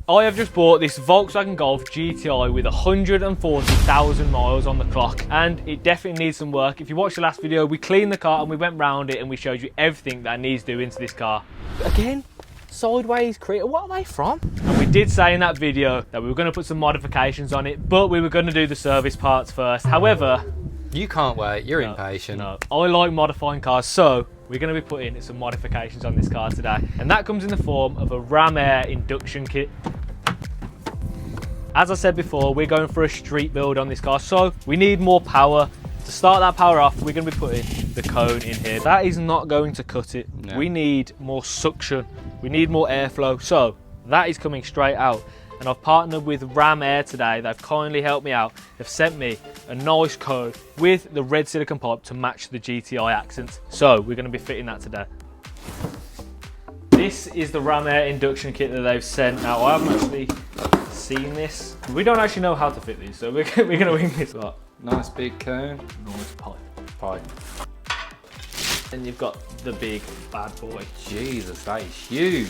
I have just bought this Volkswagen Golf GTI with 140,000 miles on the clock, and it definitely needs some work. If you watched the last video, we cleaned the car and we went round it and we showed you everything that needs doing to this car. Again, sideways creator, what are they from? And we did say in that video that we were going to put some modifications on it, but we were going to do the service parts first. However, you can't wait, you're impatient. No, I like modifying cars, so we're going to be putting some modifications on this car today. And that comes in the form of a Ram Air induction kit. As I said before, we're going for a street build on this car, so we need more power. To start that power off, we're going to be putting the cone in here. That is not going to cut it. No. We need more suction. We need more airflow. So that is coming straight out. And I've partnered with Ram Air today. They've kindly helped me out. They've sent me a nice cone with the red silicone pipe to match the GTI accents. So we're going to be fitting that today. This is the Ram Air induction kit that they've sent. Now I haven't actually seen this. We don't actually know how to fit these, so we're going to wing this up. Nice big cone. Nice pipe. Then you've got the big bad boy. Jesus, that is huge.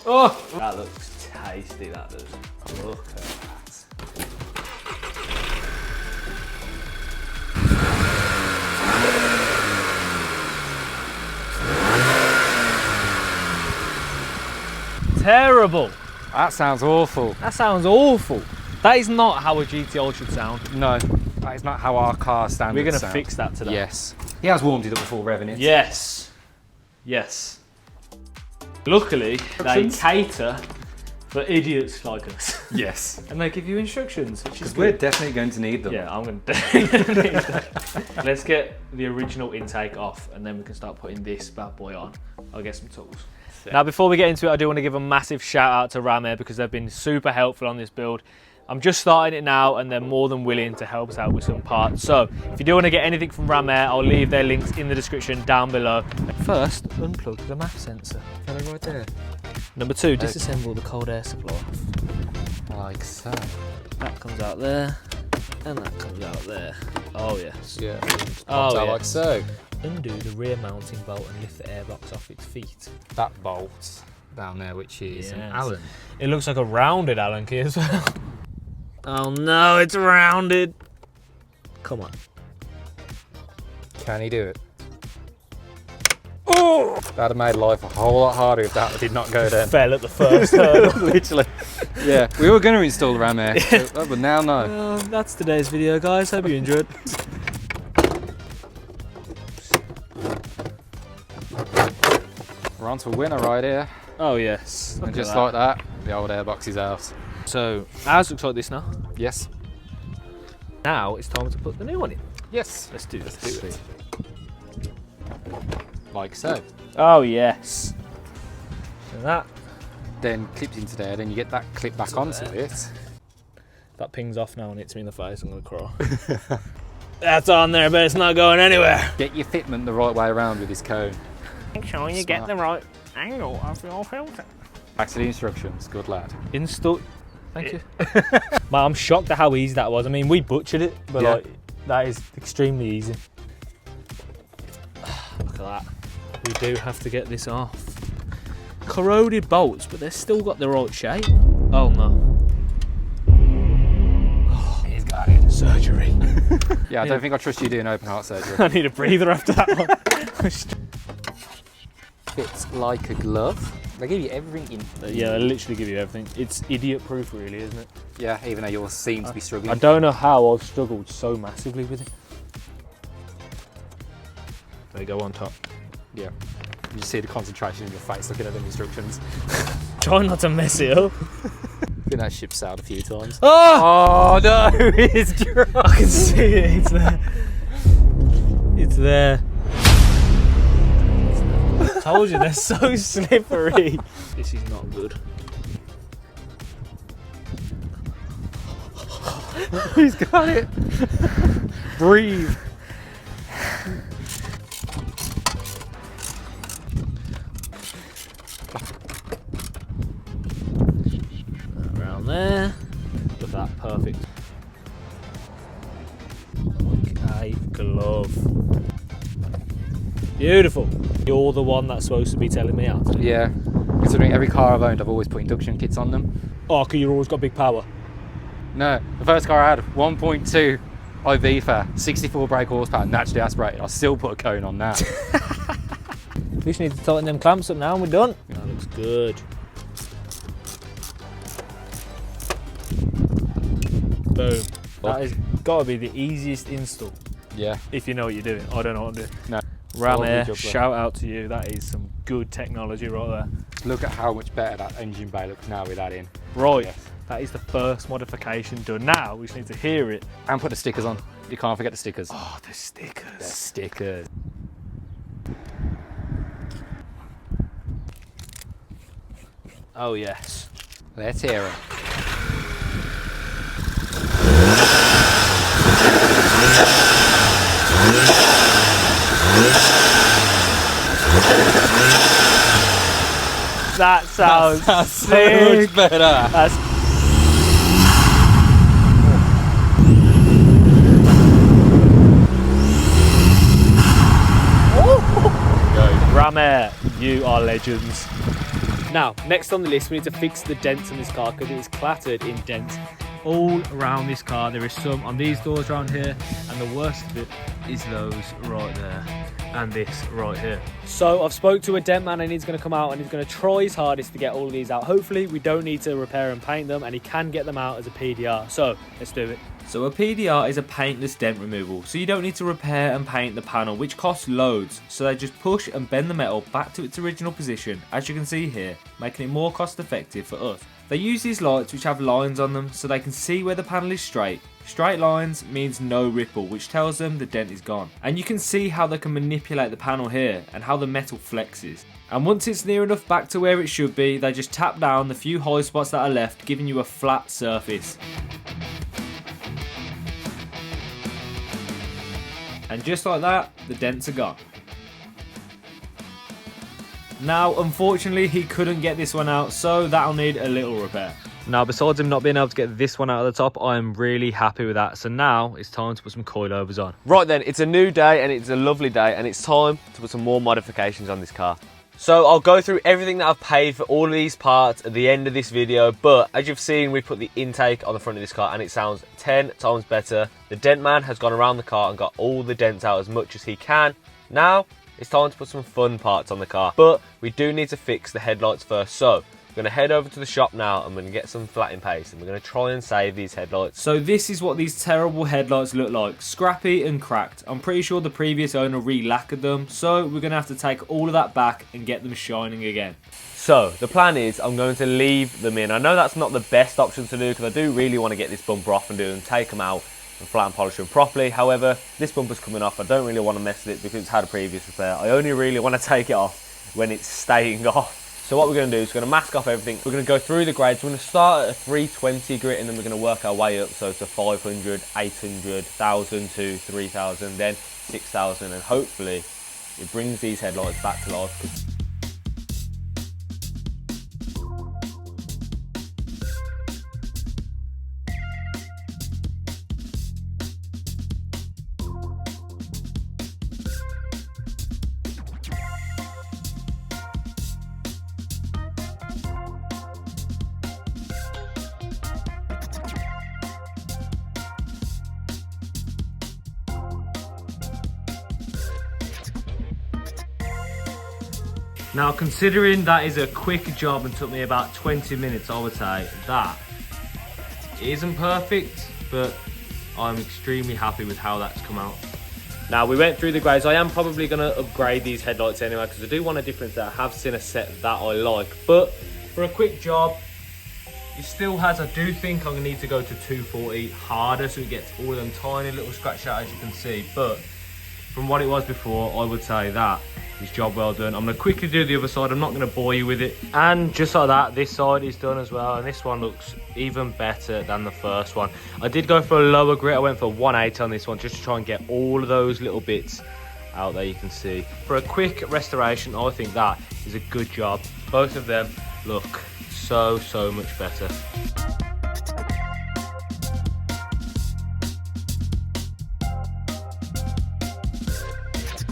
Oh, that looks tasty, that does. Look at that. Terrible. That sounds awful. That sounds awful. That is not how a GTI should sound. No, that is not how our car standards We're going to sound. fix that today. Yes. He has warmed it up before revving it. Yes. Yes. Luckily, they cater for idiots like us. Yes. And they give you instructions, which is good. We're definitely going to need them. Yeah, I'm going to definitely need them. Let's get the original intake off and then we can start putting this bad boy on. I'll get some tools. Now, before we get into it, I do want to give a massive shout out to Ram Air because they've been super helpful on this build. I'm just starting it now and they're more than willing to help us out with some parts. So if you do want to get anything from Ram Air, I'll leave their links in the description down below. First, unplug the MAF sensor. Right there. Number two, disassemble the cold air supply. Like so. That comes out there and that comes out there. Oh yes. Yeah. Oh yes. like so. Undo the rear mounting bolt and lift the airbox off its feet. That bolt down there, which is an Allen. It looks like a rounded Allen key as well. Oh no, it's rounded. Come on. Can he do it? Oh! That'd have made life a whole lot harder if that did not go down. Fell at the first hurdle. Literally. Yeah, we were going to install the Ram Air, but now no. Well, that's today's video, guys. Hope you enjoyed. We're on to a winner right here. Oh yes. And just like that, the old airbox is out. So ours looks like this now. Yes. Now it's time to put the new one in. Yes. Let's do this. Let's do it. Like so. Oh yes. So that then clips into there, then you get that clip back onto it. That pings off now and hits me in the face. I'm gonna cry. That's on there, but it's not going anywhere. Get your fitment the right way around with this cone. Make sure you get the right angle of your filter. Back to the instructions, good lad. Install. Thank you. Man, I'm shocked at how easy that was. I mean, we butchered it, but like that is extremely easy. Look at that. We do have to get this off. Corroded bolts, but they've still got the right shape. Oh no. Oh, he's got it. Surgery. Yeah, I don't think I trust you doing open heart surgery. I need a breather after that one. Fits like a glove. They give you everything in. Yeah, they literally give you everything. It's idiot proof really, isn't it? Yeah, even though yours seems to be struggling. I don't know how I've struggled so massively with it. They go on top. Yeah. You just see the concentration in your face looking at the instructions. Try not to mess it up. I think that ship sailed a few times. Oh, oh no, it's dry. I can see it, it's there. It's there. I told you, they're so slippery. This is not good. He's got it. Breathe. Around there. Look at that, perfect. Like a glove. Beautiful. You're the one that's supposed to be telling me how to do it. Yeah. considering every car I've owned, I've always put induction kits on them. Oh, because you've always got big power. No, the first car I had, 1.2 IV 64 brake horsepower, naturally aspirated. I still put a cone on that. We just need to tighten them clamps up now and we're done. That looks good. Boom. That has got to be the easiest install. Yeah. If you know what you're doing. I don't know what I'm doing. No. Ram Air, shout out to you. That is some good technology right there. Look at how much better that engine bay looks now with that in. Right. Yes. That is the first modification done. Now we just need to hear it. And put the stickers on. You can't forget the stickers. Oh, the stickers. The stickers. Oh, yes. Let's hear it. That sounds so much better. That's Ram Air, you are legends. Now, next on the list, we need to fix the dents on this car because it is clattered in dents all around this car. There is some on these doors around here, and the worst of it is those right there and this right here. So I've spoke to a dent man and he's going to come out and he's going to try his hardest to get all of these out. Hopefully we don't need to repair and paint them, and he can get them out as a PDR. So let's do it. So a PDR is a paintless dent removal, so you don't need to repair and paint the panel, which costs loads. So they just push and bend the metal back to its original position, as you can see here, making it more cost effective for us. They use these lights which have lines on them so they can see where the panel is straight. Straight lines means no ripple, which tells them the dent is gone. And you can see how they can manipulate the panel here and how the metal flexes. And once it's near enough back to where it should be, they just tap down the few high spots that are left, giving you a flat surface. And just like that, the dents are gone. Now, unfortunately, he couldn't get this one out, so that'll need a little repair. Now, besides him not being able to get this one out of the top, I am really happy with that. So now it's time to put some coilovers on. Right then, it's a new day and it's a lovely day, and it's time to put some more modifications on this car. So I'll go through everything that I've paid for all of these parts at the end of this video, but as you've seen, we put the intake on the front of this car and it sounds 10 times better. The dent man has gone around the car and got all the dents out as much as he can. Now it's time to put some fun parts on the car, but we do need to fix the headlights first. So we're going to head over to the shop now and we're going to get some flatting paste and we're going to try and save these headlights. So this is what these terrible headlights look like, scrappy and cracked. I'm pretty sure the previous owner re-lacquered them, so we're going to have to take all of that back and get them shining again. So the plan is I'm going to leave them in. I know that's not the best option to do because I do really want to get this bumper off and take them out and flat and polish them properly. However, this bumper's coming off. I don't really want to mess with it because it's had a previous repair. I only really want to take it off when it's staying off. So what we're going to do is we're going to mask off everything. We're going to go through the grades. We're going to start at a 320 grit and then we're going to work our way up. So to 500, 800, 1,000 to 3,000, then 6,000, and hopefully it brings these headlights back to life. Now, considering that is a quick job and took me about 20 minutes, I would say that it isn't perfect, but I'm extremely happy with how that's come out. Now, we went through the grades. I am probably going to upgrade these headlights anyway because I do want a difference there. I have seen a set that I like, but for a quick job, it still has, I do think I'm going to need to go to 240 harder so it gets all of them tiny little scratch out, as you can see. But from what it was before, I would say that is job well done. I'm going to quickly do the other side. I'm not going to bore you with it. And just like that, this side is done as well. And this one looks even better than the first one. I did go for a lower grit. I went for 180 on this one just to try and get all of those little bits out there you can see. For a quick restoration, I think that is a good job. Both of them look so much better.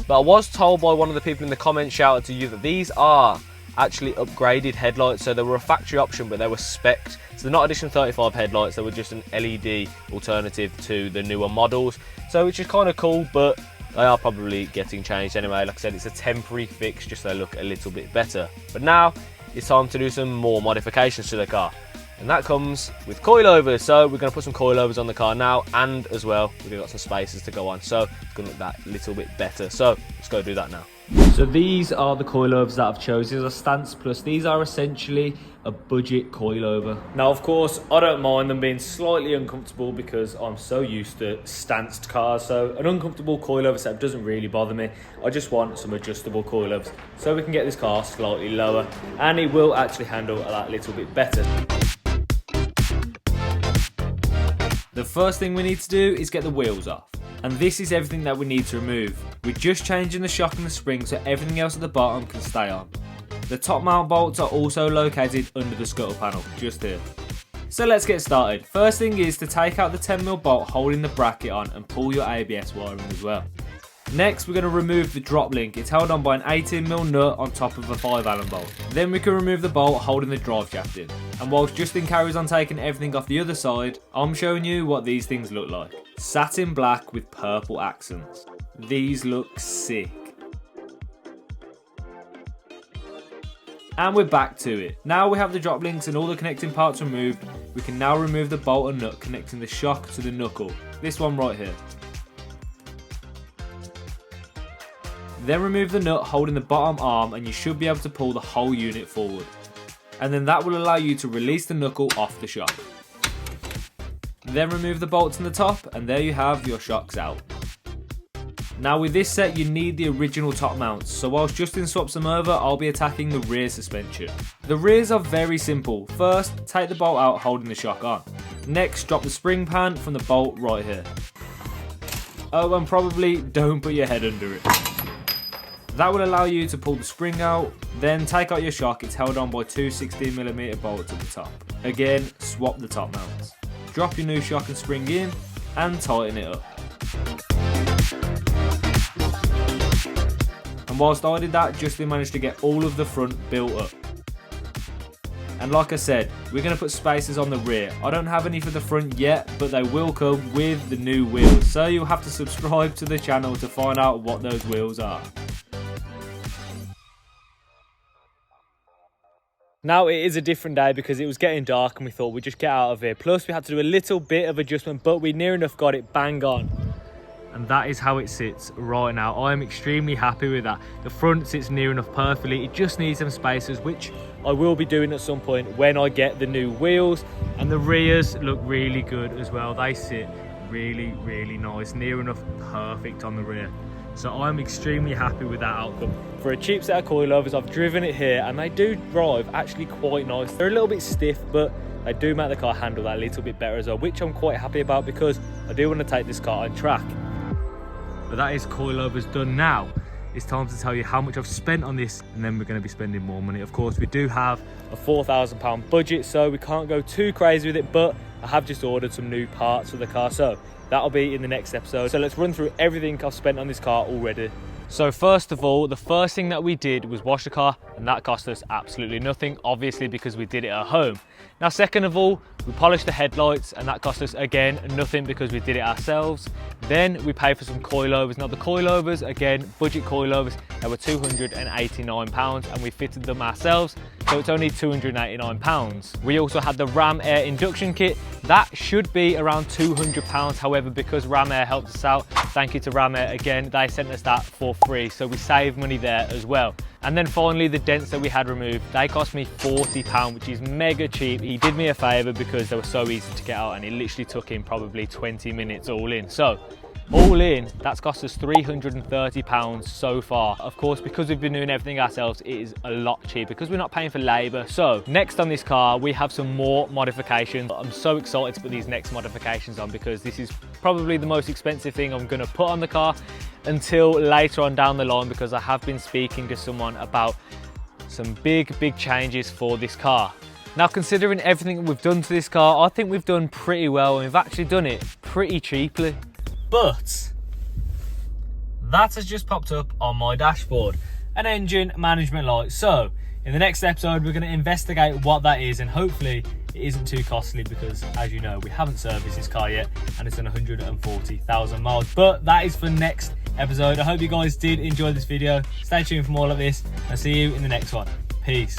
But I was told by one of the people in the comments, shout out to you, that these are actually upgraded headlights. So they were a factory option, but they were spec'd. So they're not edition 35 headlights, they were just an LED alternative to the newer models. So which is kind of cool, but they are probably getting changed anyway. Like I said, it's a temporary fix, just so they look a little bit better. But now it's time to do some more modifications to the car. And that comes with coilovers. So we're going to put some coilovers on the car now, and as well we've got some spacers to go on, so it's going to look that little bit better. So let's go do that now. So these are the coilovers that I've chosen. These are Stance Plus. These are essentially a budget coilover. Now, of course, I don't mind them being slightly uncomfortable because I'm so used to stanced cars. So an uncomfortable coilover setup doesn't really bother me. I just want some adjustable coilovers so we can get this car slightly lower, and it will actually handle that little bit better. The first thing we need to do is get the wheels off. And this is everything that we need to remove. We're just changing the shock and the spring so everything else at the bottom can stay on. The top mount bolts are also located under the scuttle panel, just here. So let's get started. First thing is to take out the 10mm bolt holding the bracket on and pull your ABS wiring as well. Next, we're going to remove the drop link. It's held on by an 18mm nut on top of a 5Allen bolt. Then we can remove the bolt holding the drive shaft in. And whilst Justin carries on taking everything off the other side, I'm showing you what these things look like. Satin black with purple accents. These look sick. And we're back to it. Now we have the drop links and all the connecting parts removed, we can now remove the bolt and nut connecting the shock to the knuckle. This one right here. Then remove the nut holding the bottom arm and you should be able to pull the whole unit forward. And then that will allow you to release the knuckle off the shock. Then remove the bolts on the top and there you have your shocks out. Now with this set you need the original top mounts, so whilst Justin swaps them over, I'll be attacking the rear suspension. The rears are very simple. First, take the bolt out holding the shock on. Next, drop the spring pan from the bolt right here. Oh, and probably don't put your head under it. That will allow you to pull the spring out, then take out your shock. It's held on by two 16mm bolts at the top. Again, swap the top mounts. Drop your new shock and spring in and tighten it up. And whilst I did that, Justin managed to get all of the front built up. And like I said, we're going to put spacers on the rear. I don't have any for the front yet, but they will come with the new wheels. So you'll have to subscribe to the channel to find out what those wheels are. Now it is a different day because it was getting dark and we thought we'd just get out of here. Plus we had to do a little bit of adjustment, but we near enough got it bang on. And that is how it sits right now. I am extremely happy with that. The front sits near enough perfectly. It just needs some spacers, which I will be doing at some point when I get the new wheels. And the rears look really good as well. They sit really, really nice. Near enough perfect on the rear. So I'm extremely happy with that outcome. For a cheap set of coilovers, I've driven it here and they do drive actually quite nice. They're a little bit stiff, but they do make the car handle that a little bit better as well, which I'm quite happy about because I do want to take this car on track. But that is coilovers done now. It's time to tell you how much I've spent on this, and then we're going to be spending more money. Of course, we do have a £4,000 budget, so we can't go too crazy with it, but I have just ordered some new parts for the car, so that'll be in the next episode. So let's run through everything I've spent on this car already. So first of all, the first thing that we did was wash the car, and that cost us absolutely nothing, obviously because we did it at home. Now second of all, we polished the headlights, and that cost us again nothing because we did it ourselves. Then we paid for some coilovers. Now the coilovers, again, budget coilovers, they were £289 and we fitted them ourselves, so it's only £289. We also had the Ram Air induction kit. That should be around £200, however, because Ram Air helped us out, thank you to Ram Air again, they sent us that for free, so we saved money there as well. And then finally, the dents that we had removed, they cost me £40, which is mega cheap. He did me a favour because they were so easy to get out, and it literally took him probably 20 minutes all in. So all in, that's cost us £330 so far. Of course, because we've been doing everything ourselves, it is a lot cheaper because we're not paying for labour. So next on this car, we have some more modifications. I'm so excited to put these next modifications on because this is probably the most expensive thing I'm going to put on the car until later on down the line, because I have been speaking to someone about some big changes for this car. Now, considering everything we've done to this car, I think we've done pretty well, and we've actually done it pretty cheaply. But that has just popped up on my dashboard, an engine management light. So In the next episode, we're going to investigate what that is, and hopefully it isn't too costly because, as you know, we haven't serviced this car yet and it's done 140,000 miles. But that is for next episode. I hope you guys did enjoy this video. Stay tuned for more like this and see you in the next one. Peace.